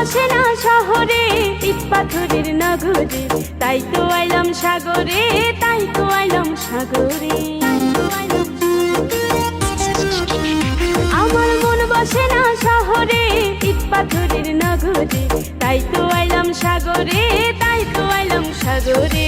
বসে না শহরে, ইট পাথরের নগরে, তাই তো আইলাম সাগরে, তাই তো আইলাম সাগরে। আমার মন বসে না শহরে, ইট পাথরের নগরে, তাই তো আইলাম সাগরে, তাই তো আইলাম সাগরে।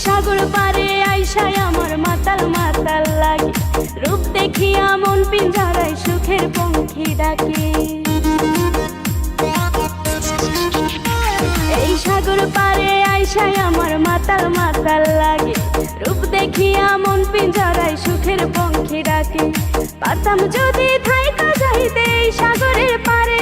সাগর পারে আইসায় আমার মাতাল মাতাল লাগে, রূপ দেখিয়া মন পিঞ্জরায় সুখের পঙ্খী ডাকে। এই সাগর পারে আইসায় আমার মাতাল মাতাল লাগে, রূপ দেখিয়া মন পিঞ্জরায় সুখের পঙ্খী ডাকে। পারতাম যদি থাইকা যাইতে এই সাগরের পারে,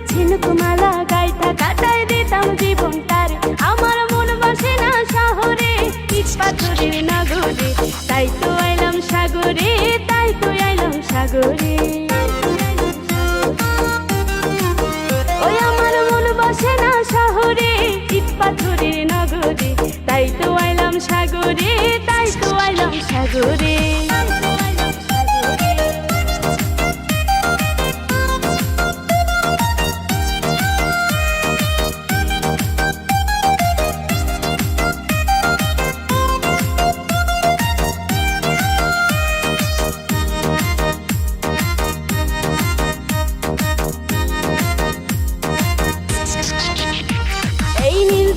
ঝিনুক মালা গাইতা কাটায় দিতাম জীবন তারে। আমার মন বসে না শহরে, ইট পাথরের নগরে, তাই তো আইলাম সাগরে, তাই তো আইলাম সাগরে। ওই আমার মন বসে না শহরে, ইট পাথরের নগরে, তাই তো আইলাম সাগরে, তাই তো আইলাম সাগরে।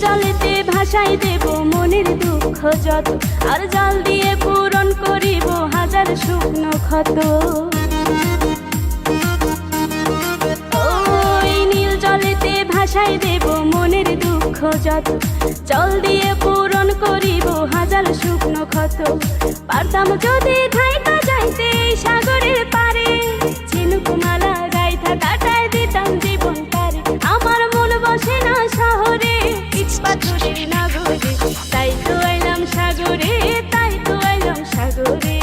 জলেতে ভাসাই দেব মনের দুঃখ যত, আর জল দিয়ে পূরণ করিব হাজার শুকনো ক্ষত। ওই নীল জলেতে ভাসাই দেব মনের দুঃখ যত, জল দিয়ে পূরণ করিব হাজার শুকনো ক্ষত। পারতাম যদি থাইকা যাইতে এই সাগরের পারে, ঝিনুক মালা গাইথা কাটায় দিতাম জীবন তারে। আমার মন বসে না শহরে, ইট পাথরের নগরে, তাই তো আইলাম সাগরে, তাই তো আইলাম সাগরে।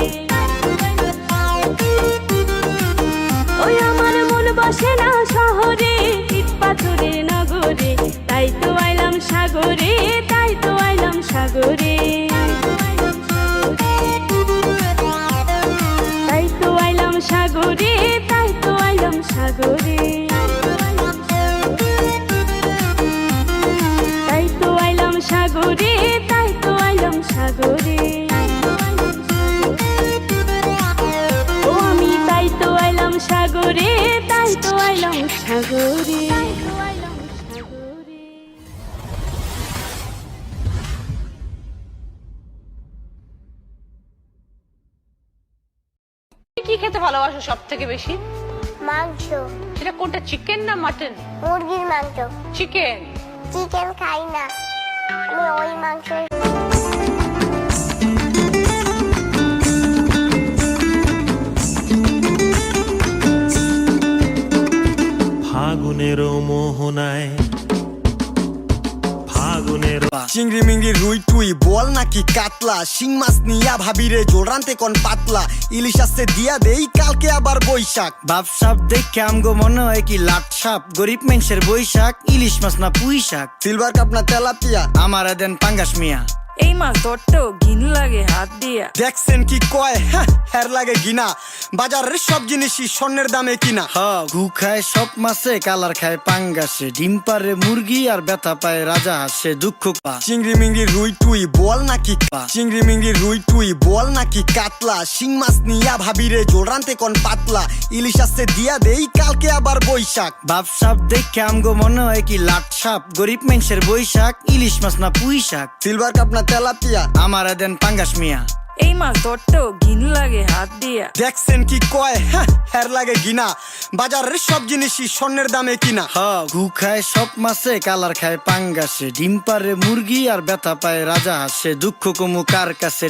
ওই আমার মন বসে না শহরে, ইট পাথরের নগরে, তাই তো আইলাম সাগরে, তাই তো আইলাম সাগরে। তাই তো আইলাম সাগরে, তাই তো আইলাম সাগরে। তাই তো আইলাম সাগরে, তাই তো আইলাম সাগরে। ও আমি তাই তো আইলাম সাগরে, তাই তো আইলাম সাগরে। কি খেতে ভালোবাসো সব থেকে বেশি? মাংস। সেটা কোনটা, চিকেন না মাটন? মুরগির মাংস। চিকেন। চিকেন খাই না আমি, ওই মাংস। ফাগুনের মোহনায়, ফাগুনের চিংড়ি মিংড়ি রুই টুই বল নাকি কাতলা, শিং মাছ নিয়া ভাবিরে জোর রানতে কোন পাতলা। ইলিশ আসতে দিয়া দেই কালকে আবার বৈশাখ, ভাবসাব দেখে আমগো মনে হয় কি লাট সাপ। গরিব মানুষের বৈশাখ, ইলিশ মাছ না পুঁই শাক। সিলভার কাপ না তেলাপিয়া, আমারে দেন পাঙ্গাস মিয়া। এই মাছ ধরতেও ঘিন লাগে হাত দিয়া। দেখছেন কি কয়, হ্যার লাগে গিনা। বাজারের সব জিনিসই স্বর্ণের দামে কিনা। হ ঘু খায় সব মাছে, কালার খায় পাঙ্গাসে। ডিম পারে মুরগি আর ব্যথা পায় রাজা হাসে। দুঃখ পা চিংড়ি মিংড়ি রুই টুই বল নাকি, চিংড়ি মিংড়ি রুই টুই বল নাকি কাতলা। শিং মাছ নিয়া ভাবিরে জোর রানতে কোন পাতলা। ইলিশ আসতে দিয়া দেই কালকে আবার বৈশাখ, ভাবসাব দেখে আমগো মনে হয় কি লাট সাপ। গরিব মানুষের বৈশাখ, ইলিশ মাছ না পুঁই শাক। সিলভার কাপ না তেলাপিয়া, আমারে দেন পাঙ্গাস মিয়া। এই মাছ ধরতেও ঘিন লাগে হাত দিয়া। দেখছেন কি কয়, হ্যার লাগে গিনা। বাজারের সব জিনিসই স্বর্ণের দামে কিনা। হ ঘু খায় সব মাছে, কালার খায় পাঙ্গাসে। ডিম পারে মুরগি আর ব্যথা পায় রাজা হাসে। দুঃখ কমু কার কাছে।